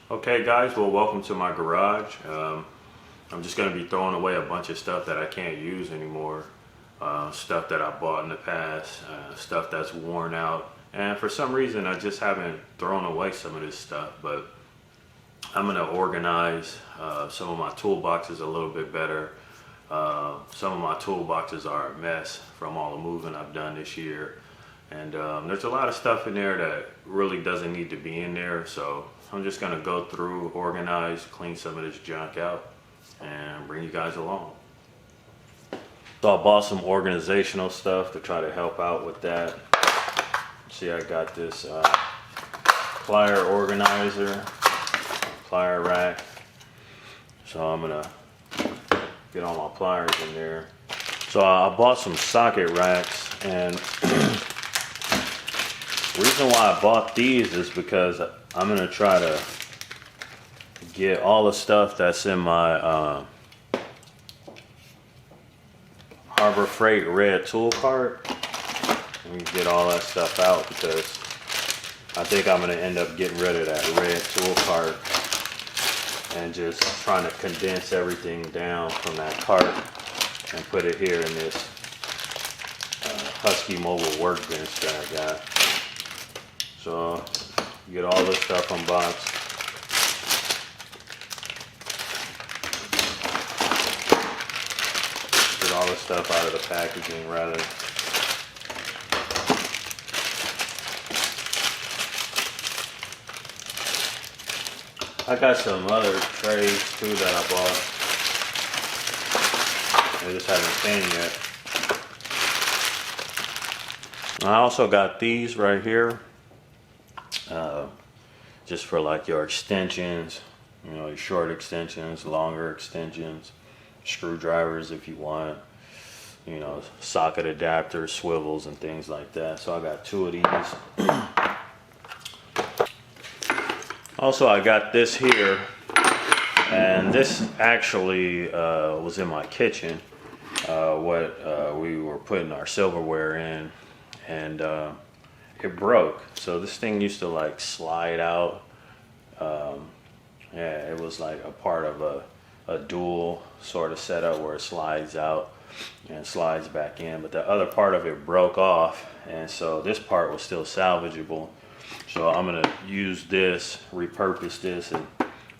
Okay guys, well welcome to my garage. I'm just going to be throwing away a bunch of stuff that I can't use anymore. Stuff that I bought in the past, stuff that's worn out. And for some reason I just haven't thrown away some of this stuff, but I'm going to organize some of my toolboxes a little bit better. Some of my toolboxes are a mess from all the moving I've done this year. And there's a lot of stuff in there that really doesn't need to be in there. So I'm just going to go through, organize, clean some of this junk out, and bring you guys along. So I bought some organizational stuff to try to help out with that. See, I got this plier organizer, plier rack. So I'm going to get all my pliers in there. So I bought some socket racks, and the reason why I bought these is because I'm going to try to get all the stuff that's in my Harbor Freight red tool cart. And get all that stuff out because I think I'm going to end up getting rid of that red tool cart and just trying to condense everything down from that cart and put it here in this Husky mobile workbench that I got. So get all this stuff unboxed. Get all this stuff out of the packaging rather. I got some other trays too that I bought. They just haven't came yet. I also got these right here. Just for like your extensions, you know, your short extensions, longer extensions, screwdrivers if you want, you know, socket adapters, swivels and things like that. So I got 2 of these. Also, I got this here, and this actually was in my kitchen, what we were putting our silverware in, and it broke. So this thing used to like slide out. Yeah, it was like a part of a dual sort of setup where it slides out and slides back in, but the other part of it broke off, and so this part was still salvageable. So I'm gonna use this, repurpose this, and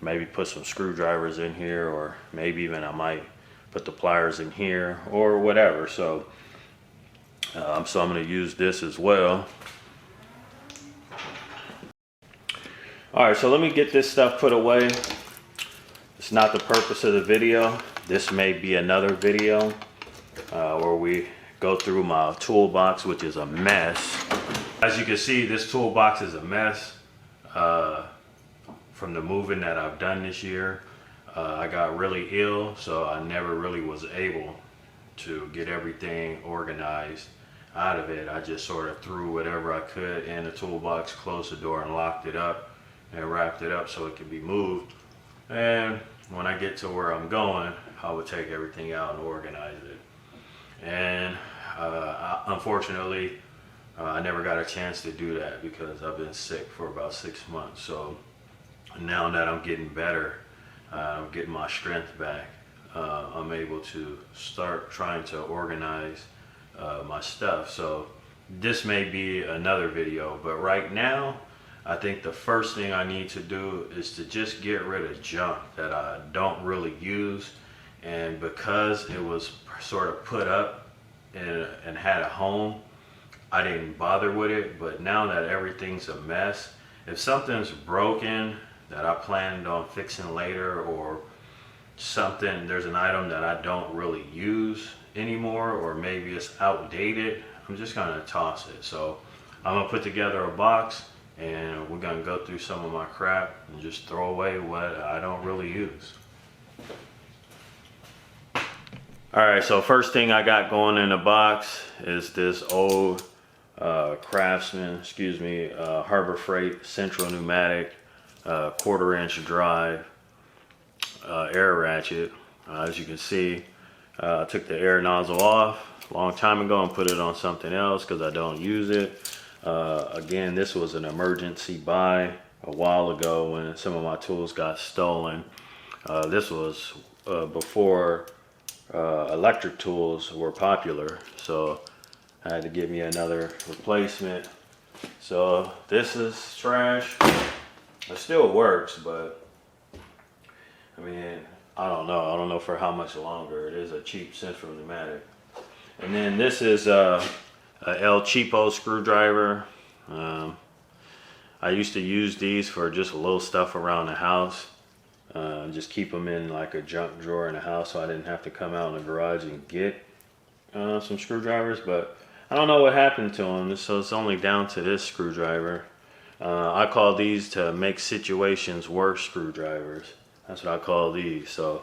maybe put some screwdrivers in here, or maybe even I might put the pliers in here or whatever. So I'm gonna use this as well. Alright, so let me get this stuff put away. It's not the purpose of the video. This may be another video where we go through my toolbox, which is a mess. As you can see, this toolbox is a mess from the moving that I've done this year. I got really ill, so I never really was able to get everything organized out of it. I just sort of threw whatever I could in the toolbox, closed the door and locked it up, and wrapped it up so it could be moved. And when I get to where I'm going, I would take everything out and organize it. And unfortunately, I never got a chance to do that because I've been sick for about 6 months. So now that I'm getting better, I'm getting my strength back, I'm able to start trying to organize my stuff. So this may be another video, but right now, I think the first thing I need to do is to just get rid of junk that I don't really use. And because it was sort of put up and had a home, I didn't bother with it. But now that everything's a mess, if something's broken that I planned on fixing later, or something, there's an item that I don't really use anymore, or maybe it's outdated, I'm just gonna toss it. So I'm gonna put together a box, and we're gonna go through some of my crap and just throw away what I don't really use. Alright, so first thing I got going in the box is this old Craftsman, Harbor Freight Central Pneumatic 1/4 inch drive air ratchet. As you can see, I took the air nozzle off a long time ago and put it on something else because I don't use it. Again, this was an emergency buy. a while ago when some of my tools got stolen. This was before electric tools were popular, so I had to give me another replacement. So this is trash. It still works, but I mean, I don't know for how much longer. It is a cheap central pneumatic. And then this is a El Cheapo screwdriver. I used to use these for just little stuff around the house. Just keep them in like a junk drawer in the house so I didn't have to come out in the garage and get some screwdrivers. But I don't know what happened to them, so it's only down to this screwdriver. I call these to make situations worse screwdrivers. That's what I call these. So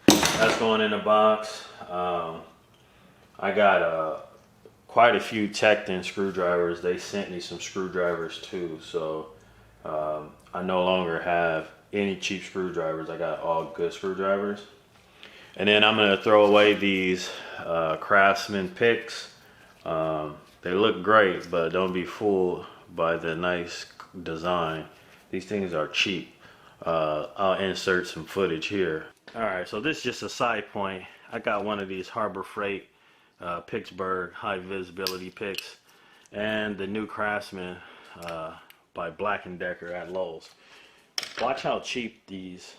that's going in the box. I got quite a few Tekton screwdrivers. They sent me some screwdrivers too, so I no longer have any cheap screwdrivers. I got all good screwdrivers. And then I'm going to throw away these Craftsman Picks. They look great, but don't be fooled by the nice design. These things are cheap. I'll insert some footage here. Alright, so this is just a side point. I got one of these Harbor Freight Pittsburgh high visibility picks and the new Craftsman by Black & Decker at Lowe's. Watch how cheap these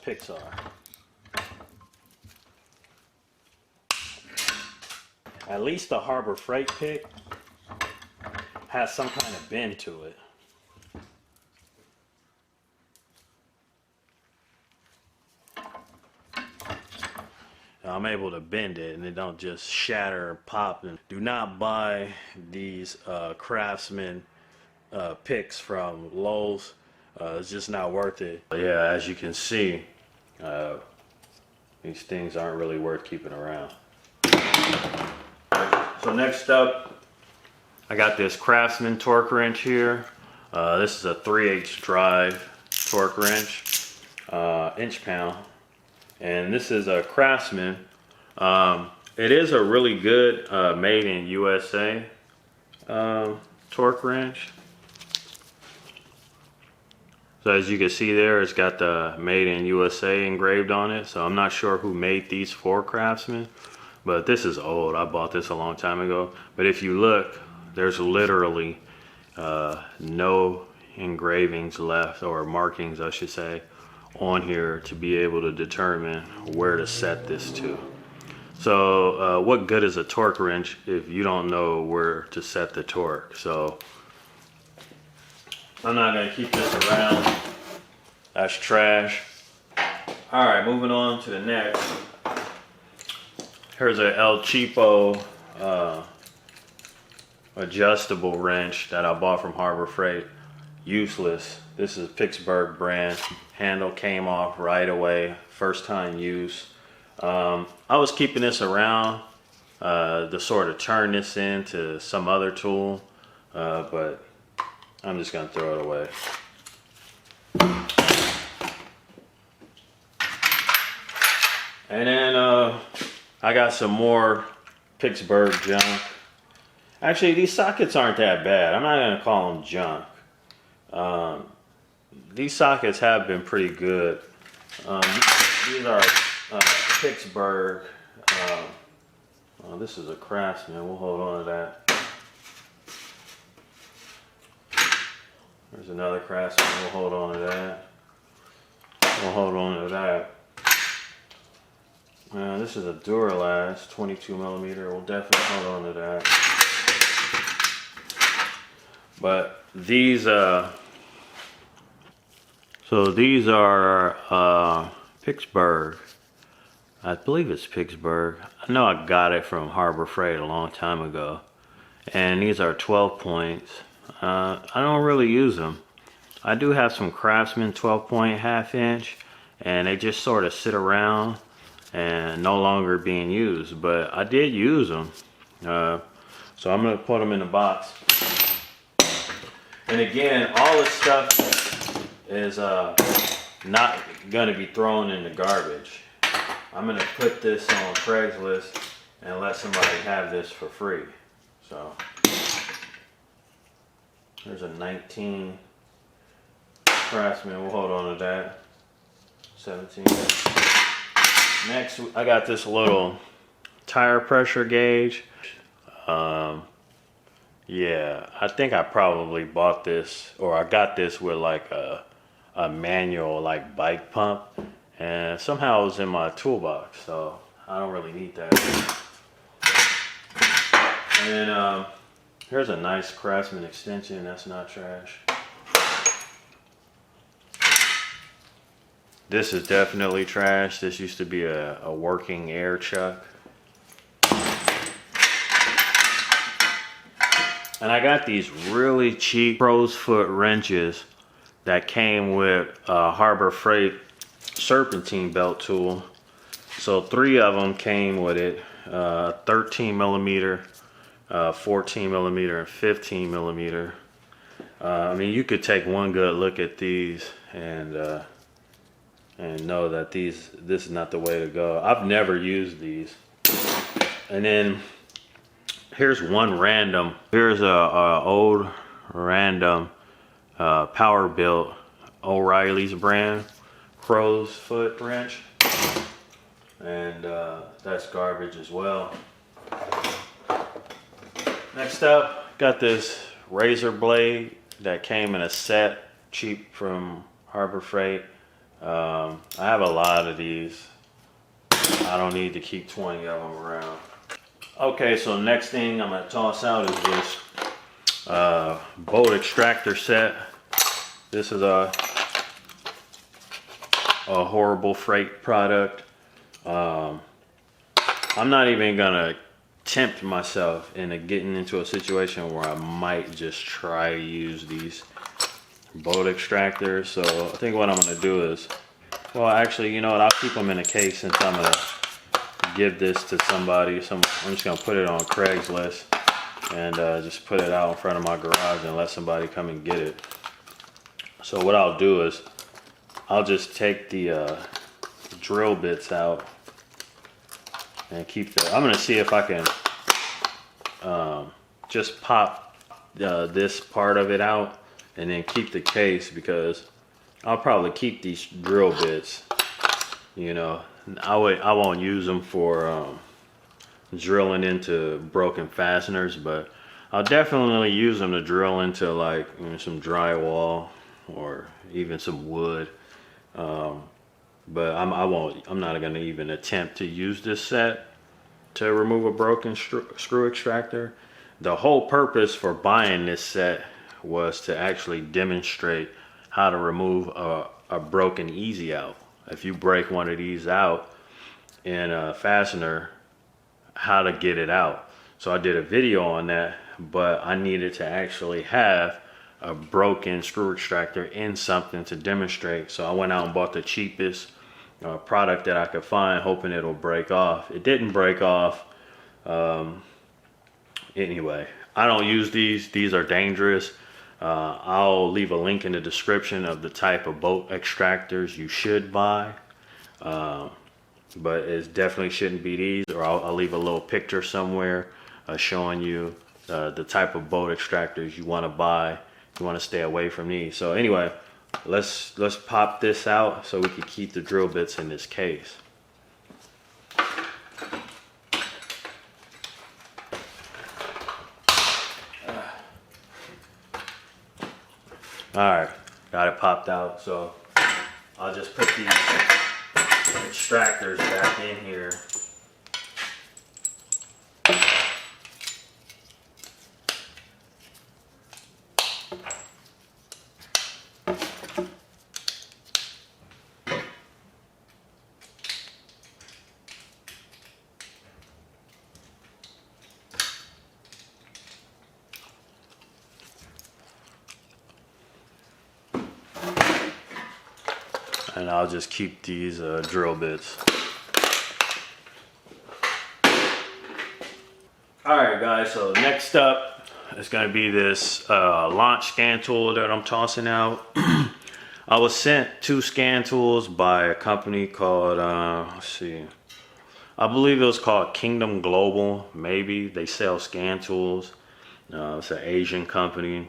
picks are. At least the Harbor Freight pick has some kind of bend to it. I'm able to bend it and it don't just shatter or pop. And do not buy these Craftsman picks from Lowe's. It's just not worth it. But yeah, as you can see, these things aren't really worth keeping around. So next up, I got this Craftsman torque wrench here. This is a 3/8 drive torque wrench, inch pound. And this is a Craftsman. It is a really good made in USA torque wrench. So as you can see there, it's got the made in USA engraved on it. So I'm not sure who made these for Craftsman, but this is old. I bought this a long time ago. But if you look, there's literally no engravings left, or markings I should say, on here to be able to determine where to set this to. So what good is a torque wrench if you don't know where to set the torque? So I'm not going to keep this around. That's trash. Alright, moving on to the next. Here's a El Cheapo adjustable wrench that I bought from Harbor Freight. Useless. This is Pittsburgh brand. Handle came off right away. First time use. I was keeping this around to sort of turn this into some other tool, but I'm just going to throw it away. And then I got some more Pittsburgh junk. Actually, these sockets aren't that bad. I'm not going to call them junk. These sockets have been pretty good. These are Pittsburgh. Oh, this is a Craftsman. We'll hold on to that. There's another Craftsman. We'll hold on to that. We'll hold on to that. This is a Duralast 22 millimeter. We'll definitely hold on to that. But these, so these are Pittsburgh. I believe it's Pittsburgh. I know I got it from Harbor Freight a long time ago. And these are 12 points. I don't really use them. I do have some Craftsman 12-point half-inch, and they just sort of sit around and no longer being used. But I did use them. So I'm going to put them in the box. And again, all this stuff is not going to be thrown in the garbage. I'm going to put this on Craigslist and let somebody have this for free. So there's a 19 Craftsman, we'll hold on to that. 17. Next, I got this little tire pressure gauge. Yeah, I think I probably bought this, or I got this with like a manual like bike pump, and somehow it was in my toolbox, so I don't really need that. And here's a nice Craftsman extension, that's not trash. This is definitely trash. This used to be a working air chuck. And I got these really cheap crow's foot wrenches that came with a Harbor Freight serpentine belt tool. So 3 of them came with it, 13 millimeter, 14 millimeter, and 15 millimeter. I mean, you could take one good look at these and know that this is not the way to go. I've never used these. And then here's one random. Here's a old random power built O'Reilly's brand crow's foot wrench, and that's garbage as well. Next up, got this razor blade that came in a set, cheap from Harbor Freight. I have a lot of these. I don't need to keep 20 of them around. Okay, so next thing I'm gonna toss out is this bolt extractor set. This is a horrible freight product. I'm not even gonna tempt myself into getting into a situation where I might just try to use these bolt extractors. So I think what I'm gonna do is, well, actually, you know what? I'll keep them in a case since I'm gonna give this to somebody. I'm just gonna put it on Craigslist and just put it out in front of my garage and let somebody come and get it. So what I'll do is I'll just take the drill bits out and keep I'm gonna see if I can just pop this part of it out and then keep the case, because I'll probably keep these drill bits, you know. I won't use them for drilling into broken fasteners, but I'll definitely use them to drill into, like, you know, some drywall or even some wood. But I'm not gonna even attempt to use this set to remove a broken screw extractor. The whole purpose for buying this set was to actually demonstrate how to remove a broken easy out. If you break one of these out in a fastener, how to get it out. So I did a video on that, but I needed to actually have a broken screw extractor in something to demonstrate. So I went out and bought the cheapest product that I could find, hoping it'll break off. It didn't break off. Anyway, I don't use these. These are dangerous. I'll leave a link in the description of the type of bolt extractors you should buy, but it definitely shouldn't be these, or I'll leave a little picture somewhere showing you the type of bolt extractors you want to buy. You want to stay away from these. So anyway, let's pop this out so we can keep the drill bits in this case. Alright, got it popped out, so I'll just put these extractors back in here. And I'll just keep these drill bits. Alright guys, so next up is going to be this launch scan tool that I'm tossing out. I was sent 2 scan tools by a company called, let's see, I believe it was called Kingdom Global, maybe. They sell scan tools. It's an Asian company.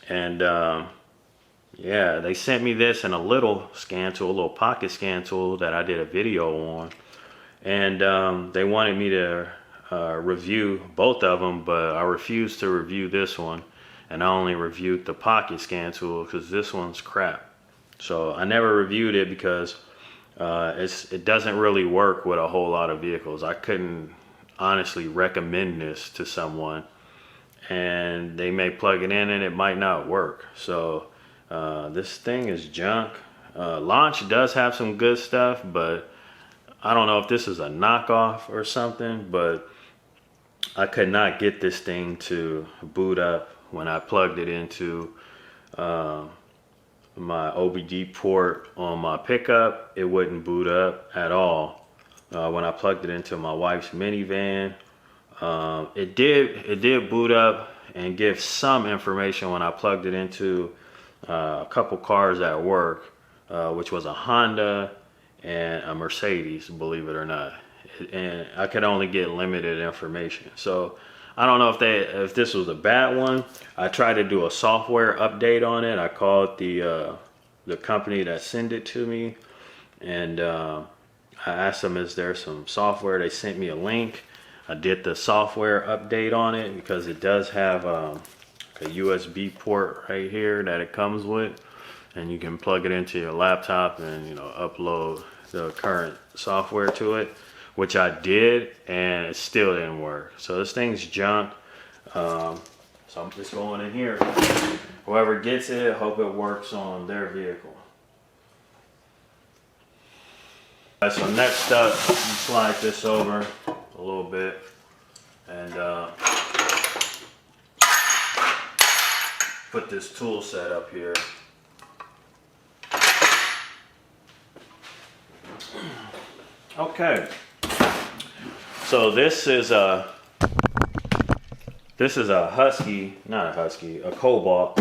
And Yeah, they sent me this in a little scan tool, a little pocket scan tool that I did a video on. And they wanted me to review both of them, but I refused to review this one. And I only reviewed the pocket scan tool because this one's crap. So I never reviewed it because it doesn't really work with a whole lot of vehicles. I couldn't honestly recommend this to someone, and they may plug it in and it might not work. So this thing is junk. Launch does have some good stuff, but I don't know if this is a knockoff or something, but I could not get this thing to boot up. When I plugged it into my OBD port on my pickup, it wouldn't boot up at all. When I plugged it into my wife's minivan, it did boot up and give some information when I plugged it into a couple cars at work, which was a Honda and a Mercedes, believe it or not. And I could only get limited information. So I don't know if this was a bad one. I tried to do a software update on it. I called the company that sent it to me, and I asked them, is there some software? They sent me a link. I did the software update on it because it does have a USB port right here that it comes with, and you can plug it into your laptop and upload the current software to it, which I did, and it still didn't work. So this thing's junk. So I'm just going in here. Whoever gets it, hope it works on their vehicle. All right, so next up, you slide this over a little bit, and put this tool set up here. Okay. So this is a Husky, not a Husky, a Kobalt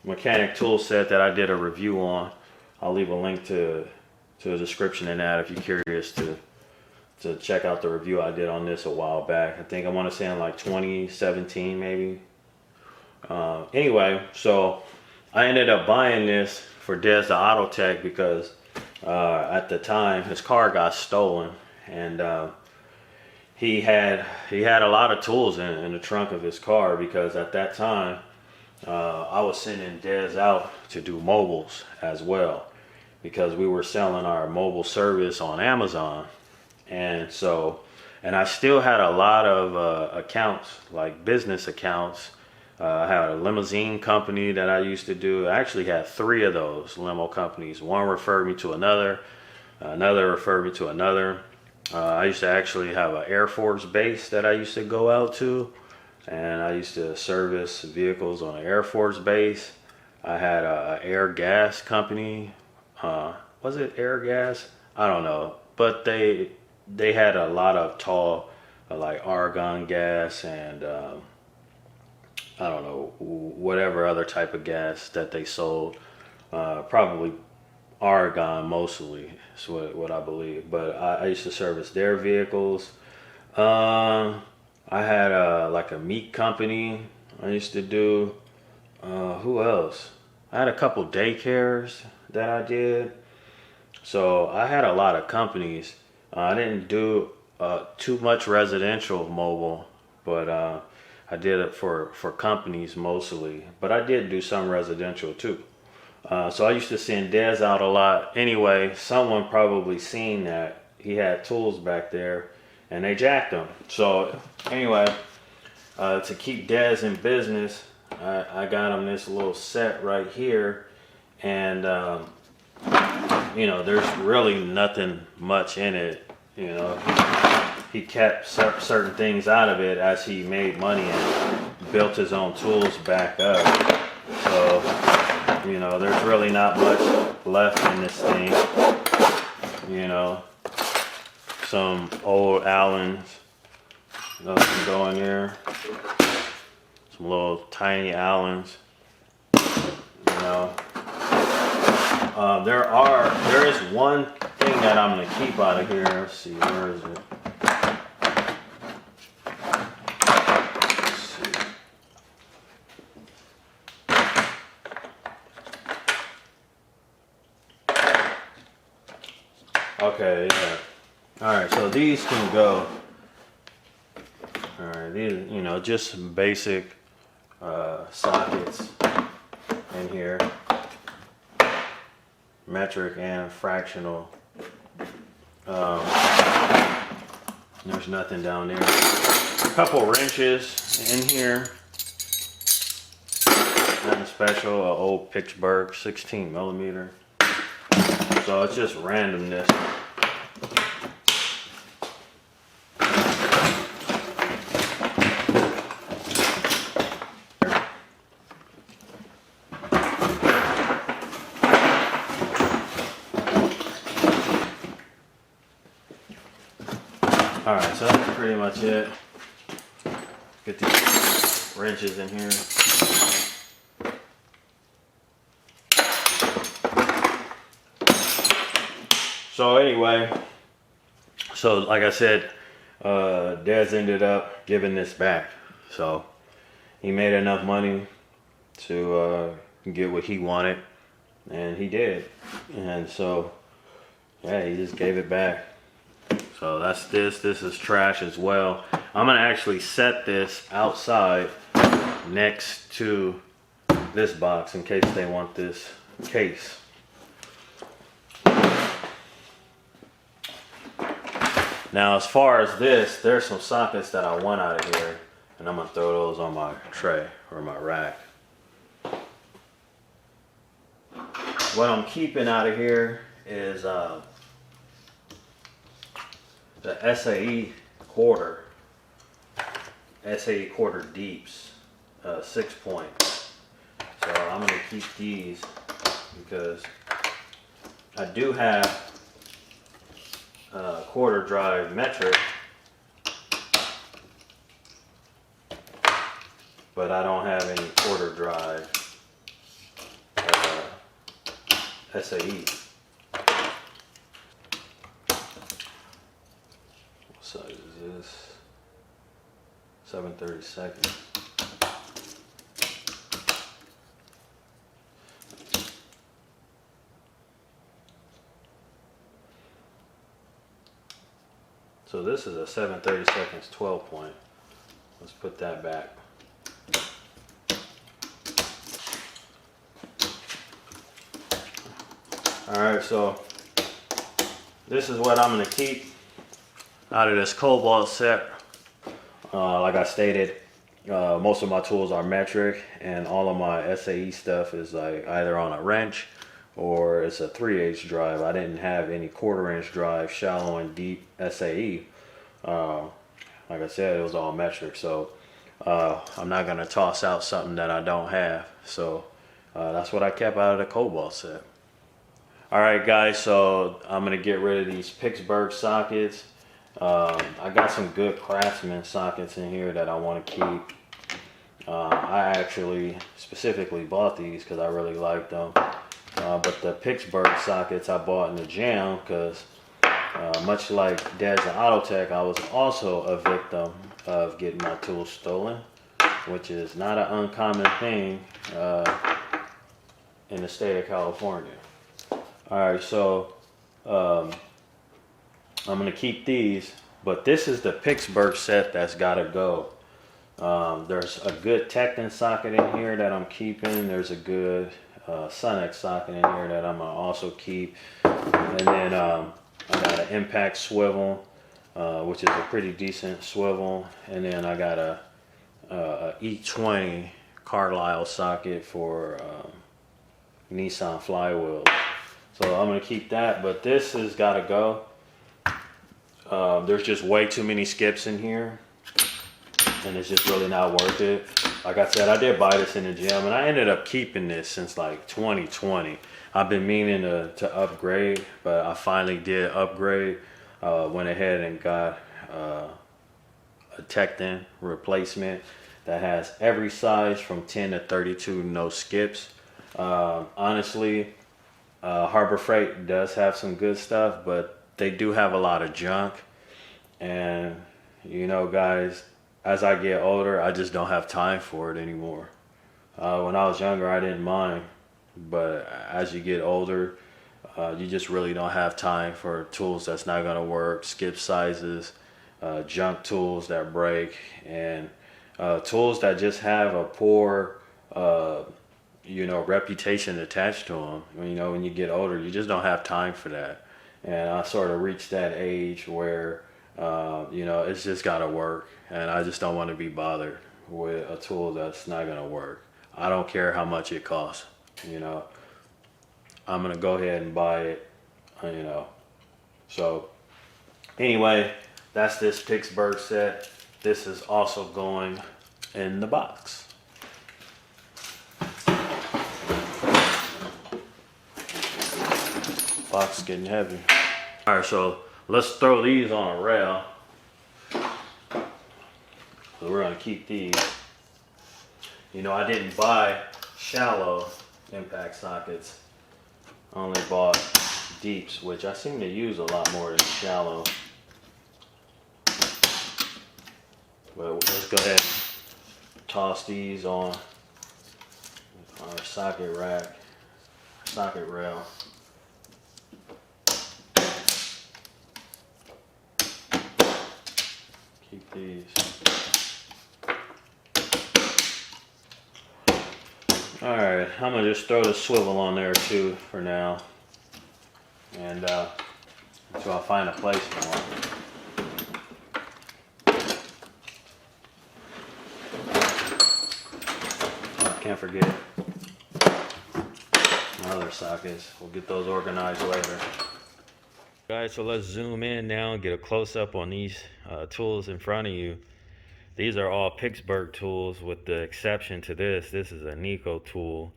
mechanic tool set that I did a review on. I'll leave a link to the description in that if you're curious to check out the review I did on this a while back. I want to say in like 2017 maybe. Anyway, so I ended up buying this for Des the Auto Tech because at the time his car got stolen. And he had a lot of tools in the trunk of his car because at that time I was sending Des out to do mobiles as well because we were selling our mobile service on Amazon. And I still had a lot of accounts, like business accounts. I had a limousine company that I used to do. I actually had 3 of those limo companies. One referred me to another, another referred me to another. I used to actually have an Air Force base that I used to go out to, and I used to service vehicles on an Air Force base. I had a air gas company. Was it air gas? I don't know, but they had a lot of tall, like argon gas and I don't know, whatever other type of gas that they sold. Probably argon mostly is what I believe, but I used to service their vehicles. I had like a meat company I used to do. Who else? I had a couple daycares that I did. So I had a lot of companies. I didn't do too much residential mobile, but I did it for companies mostly. But I did do some residential too. So I used to send Des out a lot. Anyway, someone probably seen that he had tools back there and they jacked them. So anyway, to keep Des in business, I got him this little set right here. And, there's really nothing much in it. He kept certain things out of it as he made money and built his own tools back up. So, there's really not much left in this thing. Some old Allens, can go in there. Some little tiny Allens. There is one thing that I'm gonna keep out of here. Let's see, where is it? Let's see. Okay, yeah. Alright, so these can go. Alright, these, you know, just some basic sockets in here. Metric and fractional. There's nothing down there. A couple wrenches in here. Nothing special. An old Pittsburgh 16 millimeter. So it's just randomness. Alright, so that's pretty much it. Get these wrenches in here. So anyway, so like I said, Dez ended up giving this back. So he made enough money to get what he wanted, and he did. And so, yeah, he just gave it back. So that's this. This is trash as well. I'm gonna actually set this outside next to this box in case they want this case. Now, as far as this, there's some sockets that I want out of here, and I'm gonna throw those on my tray or my rack. What I'm keeping out of here is the SAE quarter deeps, 6 point. So I'm gonna keep these because I do have quarter drive metric, but I don't have any quarter drive SAE. What size is this? 7/32. So this is a 7/32 12 point. Let's put that back. Alright, so this is what I'm going to keep out of this Kobalt set. Like I stated, most of my tools are metric, and all of my SAE stuff is like either on a wrench or it's a 3/8 drive. I didn't have any 1/4 inch drive, shallow and deep SAE. Like I said, it was all metric, so I'm not going to toss out something that I don't have. So that's what I kept out of the Kobalt set. Alright guys, so I'm going to get rid of these Pittsburgh sockets. I got some good Craftsman sockets in here that I want to keep. I actually specifically bought these because I really liked them. But the Pittsburgh sockets I bought in the jam because much like Dez and Autotech, I was also a victim of getting my tools stolen, which is not an uncommon thing in the state of California. Alright, so I'm going to keep these, but this is the Pittsburgh set that's got to go. There's a good Tekton socket in here that I'm keeping. There's a good Sonic socket in here that I'm going to also keep. And then I got an impact swivel, which is a pretty decent swivel. And then I got a E20 Carlisle socket for Nissan flywheels. So I'm going to keep that, but this has got to go. There's just way too many skips in here, and it's just really not worth it. Like I said, I did buy this in the gym, and I ended up keeping this since like 2020. I've been meaning to upgrade, but I finally did upgrade. Went ahead and got a Tekton replacement that has every size from 10 to 32, no skips. Honestly, Harbor Freight does have some good stuff, but they do have a lot of junk. And you know guys, as I get older, I just don't have time for it anymore. When I was younger, I didn't mind, but as you get older, You just really don't have time for tools that's not gonna work, skip sizes, junk tools that break, and tools that just have a poor reputation attached to them. When you get older, you just don't have time for that. And I sort of reached that age where it's just gotta work, and I just don't want to be bothered with a tool that's not gonna work. I don't care how much it costs. I'm gonna go ahead and buy it. So anyway, that's this Pittsburgh set. This is also going in the box. Box is getting heavy. All right, so let's throw these on a rail. So we're gonna keep these. I didn't buy shallow impact sockets. I only bought deeps, which I seem to use a lot more than shallow. But let's go ahead and toss these on our socket rail. Keep these. Alright, I'm gonna just throw the swivel on there too for now. And until I find a place for one. Can't forget my other sockets. We'll get those organized later. Guys, so let's zoom in now and get a close-up on these tools in front of you. These are all Pittsburgh tools, with the exception to this. This is a Nico tool.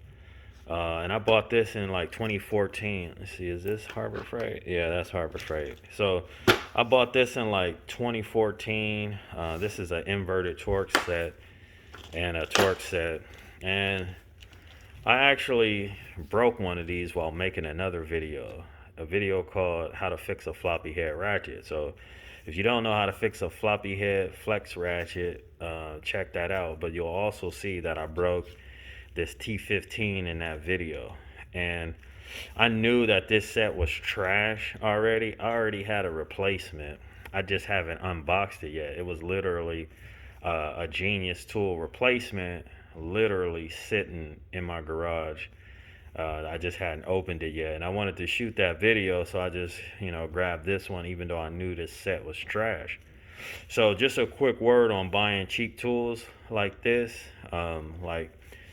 And I bought this in like 2014. Let's see, is this Harbor Freight? Yeah, that's Harbor Freight. So I bought this in like 2014. This is an inverted torque set and a torque set. And I actually broke one of these while making another video. A video called How to Fix a Floppy Head Ratchet. So if you don't know how to fix a floppy head flex ratchet, check that out. But you'll also see that I broke this T15 in that video. And I knew that this set was trash already. I already had a replacement. I just haven't unboxed it yet. It was literally a Genius tool replacement, literally sitting in my garage. I just hadn't opened it yet, and I wanted to shoot that video, so I just grabbed this one, even though I knew this set was trash. So just a quick word on buying cheap tools like this, like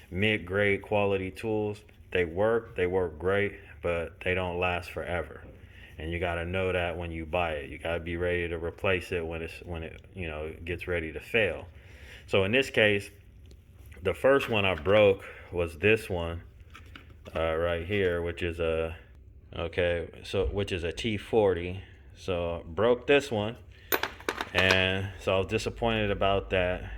mid-grade quality tools. They work great, but they don't last forever, and you got to know that when you buy it. You got to be ready to replace it when it gets ready to fail. So in this case, the first one I broke was this one right here, which is a T40. So broke this one, and so I was disappointed about that.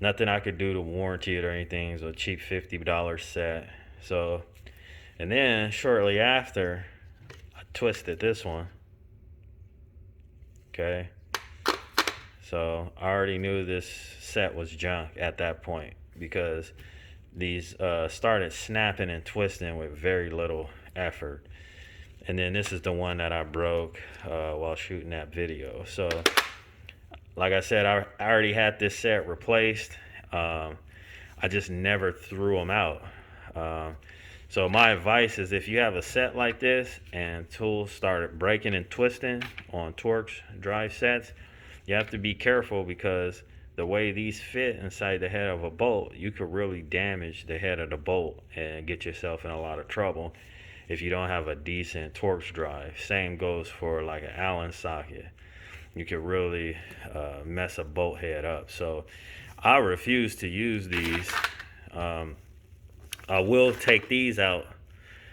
Nothing I could do to warranty it or anything. It was a cheap $50 set. So, and then shortly after, I twisted this one. Okay, so I already knew this set was junk at that point, because these started snapping and twisting with very little effort. And then this is the one that I broke while shooting that video. So like I said, I already had this set replaced. I just never threw them out. So my advice is, if you have a set like this and tools started breaking and twisting on Torx drive sets, you have to be careful, because the way these fit inside the head of a bolt, you could really damage the head of the bolt and get yourself in a lot of trouble if you don't have a decent Torx drive. Same goes for like an Allen socket. You could really mess a bolt head up. So I refuse to use these. I will take these out.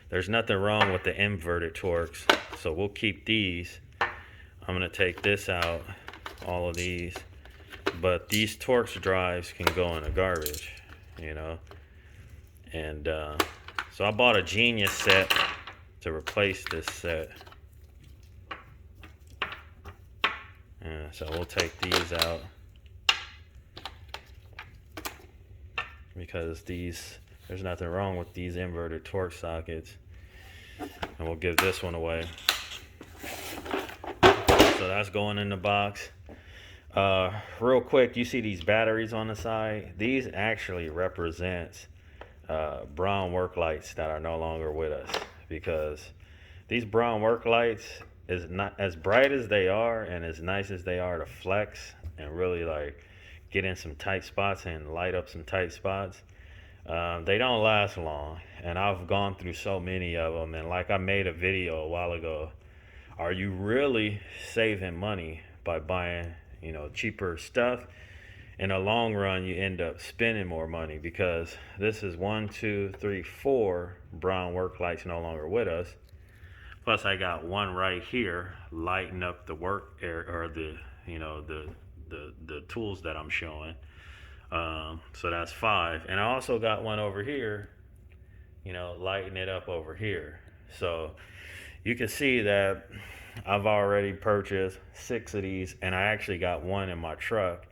There's nothing wrong with the inverted Torx, so we'll keep these. I'm gonna take this out, all of these. But these Torx drives can go in the garbage, And so I bought a Genius set to replace this set. So we'll take these out, because there's nothing wrong with these inverted Torx sockets. and we'll give this one away. So that's going in the box. Real quick, you see these batteries on the side? These actually represents brown work lights that are no longer with us, because these brown work lights, is not as bright as they are and as nice as they are to flex and really like get in some tight spots and light up some tight spots. They don't last long, and I've gone through so many of them. And like I made a video a while ago, are you really saving money by buying, cheaper stuff? In the long run, you end up spending more money, because this is 1, 2, 3, 4 brown work lights no longer with us. Plus, I got one right here lighting up the work area, or the tools that I'm showing. So that's 5, and I also got one over here, lighting it up over here. So you can see that I've already purchased 6 of these, and I actually got one in my truck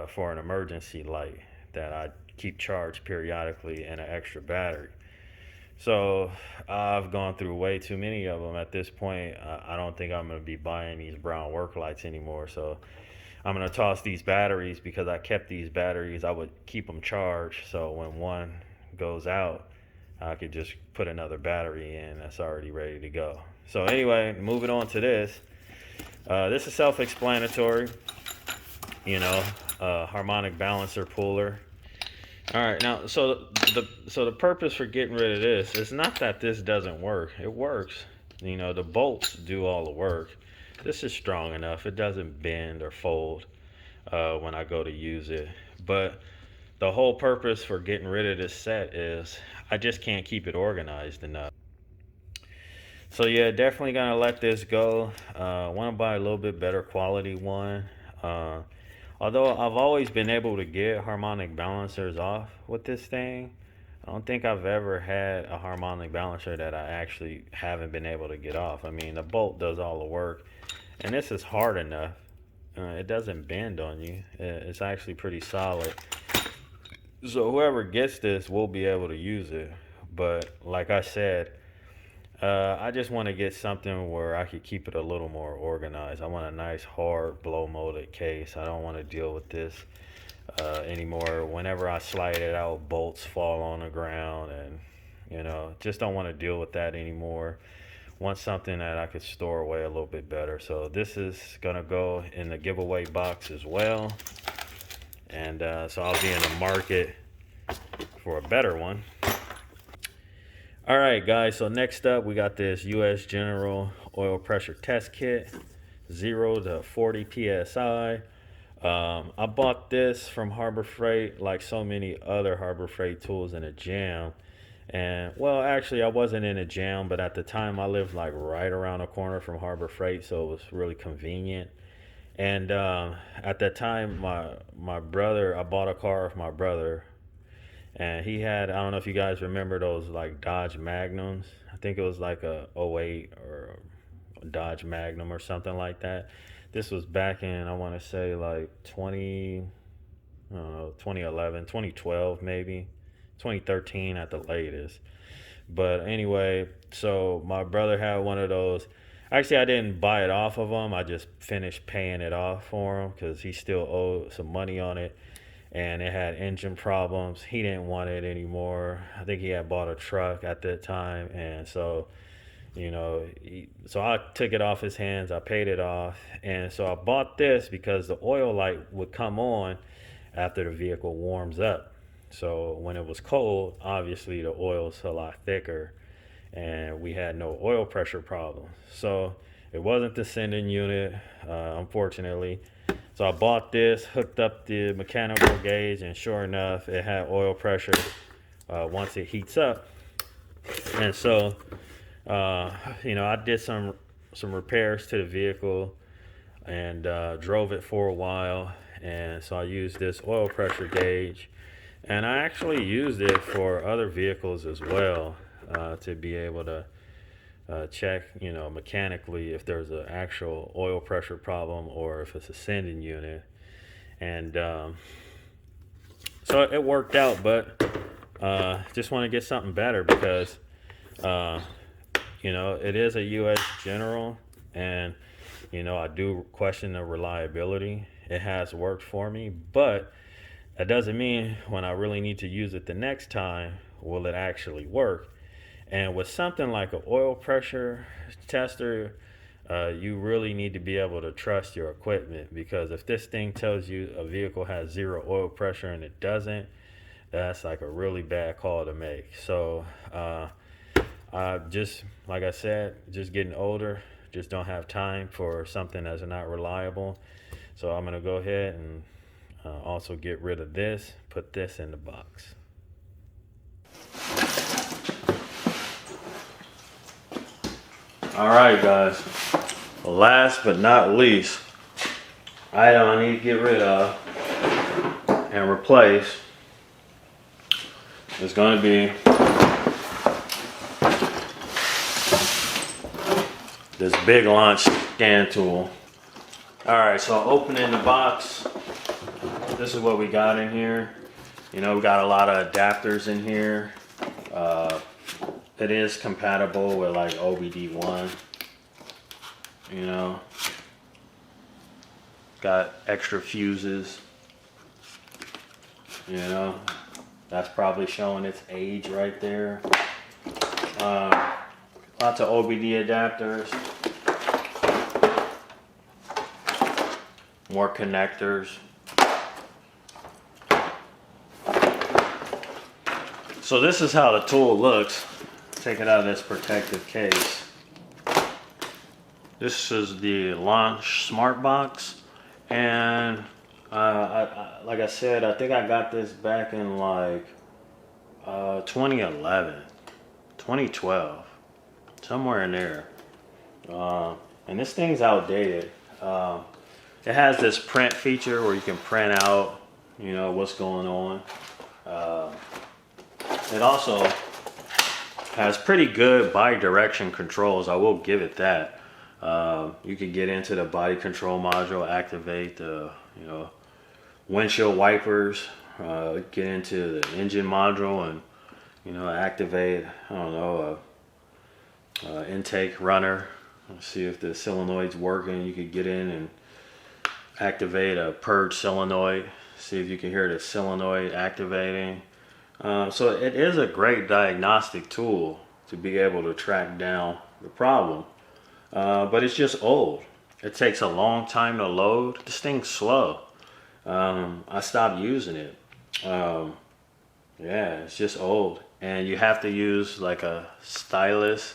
for an emergency light that I keep charged periodically, and an extra battery. So I've gone through way too many of them at this point. I don't think I'm going to be buying these brown work lights anymore. So I'm going to toss these batteries, because I kept these batteries. I would keep them charged, so when one goes out, I could just put another batteri in that's already ready to go. So anyway, moving on to this. This is self-explanatory. Harmonic balancer puller. All right, now, so the purpose for getting rid of this is not that this doesn't work. It works. The bolts do all the work. This is strong enough. It doesn't bend or fold when I go to use it. But the whole purpose for getting rid of this set is I just can't keep it organized enough. So yeah, definitely gonna let this go. Want to buy a little bit better quality one. Although I've always been able to get harmonic balancers off with this thing, I don't think I've ever had a harmonic balancer that I actually haven't been able to get off. I mean, the bolt does all the work, and this is hard enough. It doesn't bend on you. It's actually pretty solid. So whoever gets this will be able to use it. But like I said, I just want to get something where I could keep it a little more organized. I want a nice, hard, blow molded case. I don't want to deal with this anymore. Whenever I slide it out, bolts fall on the ground, and just don't want to deal with that anymore. Want something that I could store away a little bit better. So this is gonna go in the giveaway box as well, and so I'll be in the market for a better one. All right, guys, so next up we got this US General oil pressure test kit, 0 to 40 psi. I bought this from Harbor Freight, like so many other Harbor Freight tools, in a jam. And well, actually I wasn't in a jam, but at the time I lived like right around the corner from Harbor Freight, so it was really convenient. And at that time, my brother, I bought a car with my brother, and he had, I don't know if you guys remember those like Dodge Magnums. I think it was like a '08 or a Dodge Magnum or something like that. This was back in, I want to say like 2011, 2012 maybe, 2013 at the latest. But anyway, so my brother had one of those. Actually, I didn't buy it off of him. I just finished paying it off for him because he still owed some money on it. And it had engine problems. He didn't want it anymore. I think he had bought a truck at that time. And so, so I took it off his hands. I paid it off. And so I bought this because the oil light would come on after the vehicle warms up. So when it was cold, obviously the oil's a lot thicker, and we had no oil pressure problems. So it wasn't the sending unit, unfortunately. So I bought this, hooked up the mechanical gauge, and sure enough, it had oil pressure once it heats up. And so, I did some repairs to the vehicle and drove it for a while. And so I used this oil pressure gauge, and I actually used it for other vehicles as well, to be able to check, mechanically if there's an actual oil pressure problem or if it's a sending unit. And so it worked out, but just want to get something better because You know, it is a US General, and you know, I do question the reliability. It has worked for me, but that doesn't mean when I really need to use it the next time, will it actually work? And with something like an oil pressure tester, you really need to be able to trust your equipment, because if this thing tells you a vehicle has 0 oil pressure and it doesn't, that's like a really bad call to make. So, just like I said, just getting older, just don't have time for something that's not reliable. So I'm gonna go ahead and also get rid of this, put this in the box. All right, guys. Last but not least, item I need to get rid of and replace is going to be this big launch scan tool. All right, so opening the box, this is what we got in here. You know, we got a lot of adapters in here. It is compatible with like OBD1. You know, got extra fuses. You know, that's probably showing its age right there. Lots of OBD adapters. More connectors. So this is how the tool looks. Take it out of this protective case. This is the Launch Smart Box, and like I said, I think I got this back in like 2011, 2012, somewhere in there. And this thing's outdated. It has this print feature where you can print out, you know, what's going on. It also has pretty good bi-direction controls. I will give it that. You can get into the body control module, activate the, you know, windshield wipers, get into the engine module, and, you know, activate, I don't know, intake runner. Let's see if the solenoid's working. You could get in and activate a purge solenoid. See if you can hear the solenoid activating. So it is a great diagnostic tool to be able to track down the problem. But it's just old. It takes a long time to load. This thing's slow. I stopped using it. Yeah, it's just old. And you have to use like a stylus.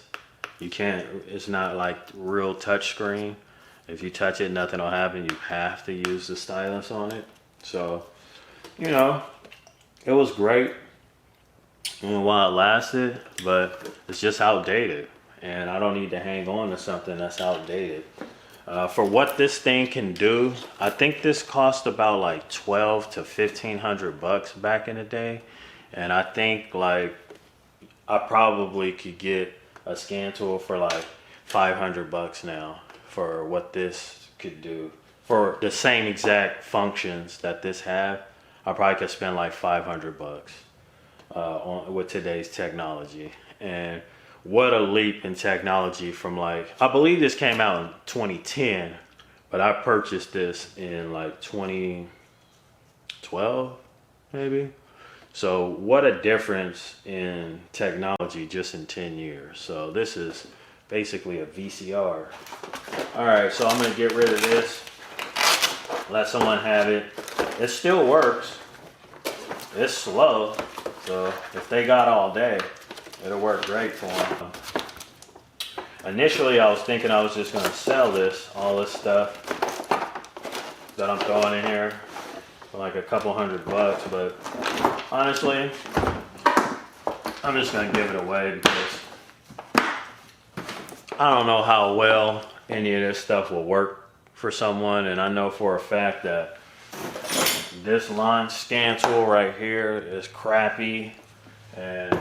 You can't, it's not like real touch screen. If you touch it, nothing will happen. You have to use the stylus on it. So, you know, it was great, you know, while it lasted, but it's just outdated. And I don't need to hang on to something that's outdated. For what this thing can do, I think this cost about like 12 to 1500 bucks back in the day. And I think like I probably could get a scan tool for like 500 bucks now for what this could do. For the same exact functions that this have, I probably could spend like 500 bucks with today's technology. And what a leap in technology from like, I believe this came out in 2010, but I purchased this in like 2012, maybe. So what a difference in technology just in 10 years. So this is basically a VCR. All right, so I'm gonna get rid of this, let someone have it. It still works. It's slow, so if they got all day, it'll work great for them. Initially, I was thinking I was just gonna sell this, all this stuff that I'm throwing in here for like a couple $100, but honestly, I'm just gonna give it away because I don't know how well any of this stuff will work for someone, and I know for a fact that this launch scan tool right here is crappy, and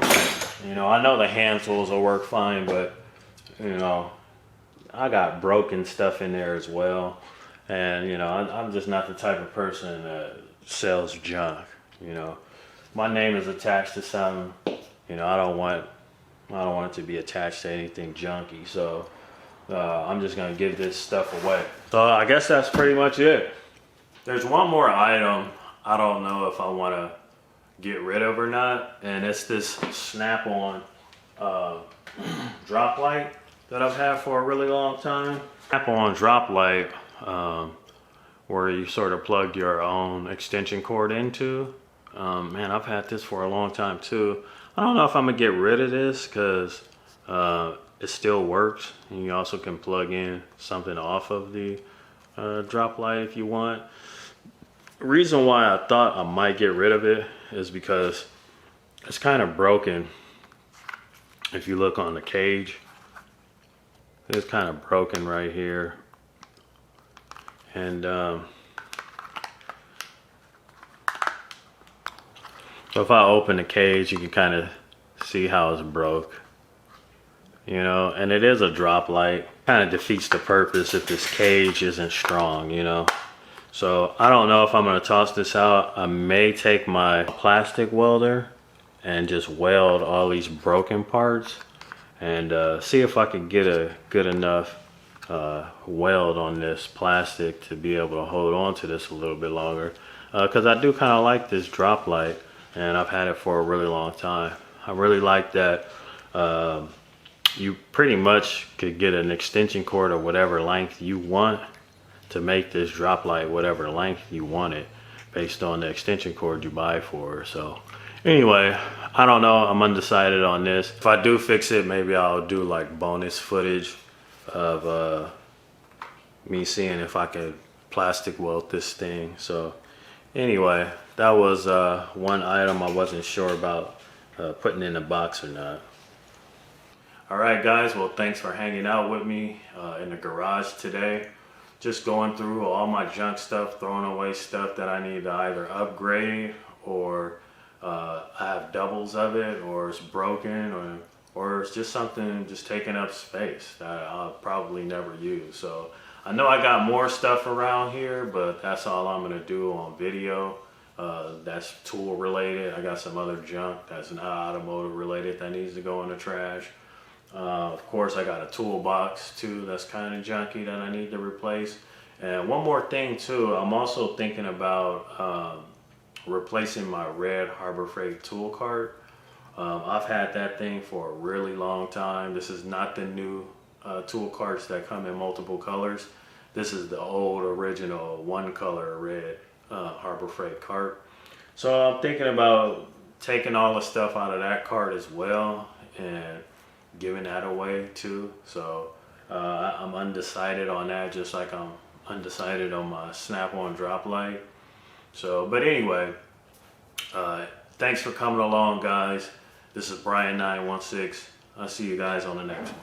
you know, I know the hand tools will work fine, but you know, I got broken stuff in there as well, and you know, I'm just not the type of person that sells junk. You know, my name is attached to something. You know, I don't want I don't want it to be attached to anything junky. So I'm just gonna give this stuff away. So I guess that's pretty much it. There's one more item I don't know if I want to get rid of or not, and it's this snap-on drop light that I've had for a really long time. Snap-on drop light where you sort of plug your own extension cord into. Man, I've had this for a long time too. I don't know if I'm gonna get rid of this because it still works. And you also can plug in something off of the drop light if you want. The reason why I thought I might get rid of it is because it's kind of broken. If you look on the cage, it's kind of broken right here. And so if I open the cage, you can kind of see how it's broke. You know, and it is a drop light. Kind of defeats the purpose if this cage isn't strong, you know. So I don't know if I'm gonna toss this out. I may take my plastic welder and just weld all these broken parts and see if I can get a good enough weld on this plastic to be able to hold on to this a little bit longer. Because I do kind of like this drop light and I've had it for a really long time. I really like that you pretty much could get an extension cord of whatever length you want to make this drop light whatever length you want it based on the extension cord you buy for. So anyway, I don't know, I'm undecided on this. If I do fix it, maybe I'll do like bonus footage of me seeing if I could plastic weld this thing. So anyway, that was one item I wasn't sure about putting in the box or not. All right guys, well thanks for hanging out with me in the garage today. Just going through all my junk stuff, throwing away stuff that I need to either upgrade or I have doubles of it, or it's broken, or it's just something just taking up space that I'll probably never use. So I know I got more stuff around here, but that's all I'm gonna do on video. That's tool related. I got some other junk that's not automotive related that needs to go in the trash. Of course, I got a toolbox too that's kind of junky that I need to replace. And one more thing too, I'm also thinking about replacing my red Harbor Freight tool cart. I've had that thing for a really long time. This is not the new tool carts that come in multiple colors. This is the old original one color red Harbor Freight cart. So I'm thinking about taking all the stuff out of that cart as well and giving that away too. So I'm undecided on that, just like I'm undecided on my snap-on drop light. So, but anyway, thanks for coming along guys. This is Brian 916. I'll see you guys on the next one.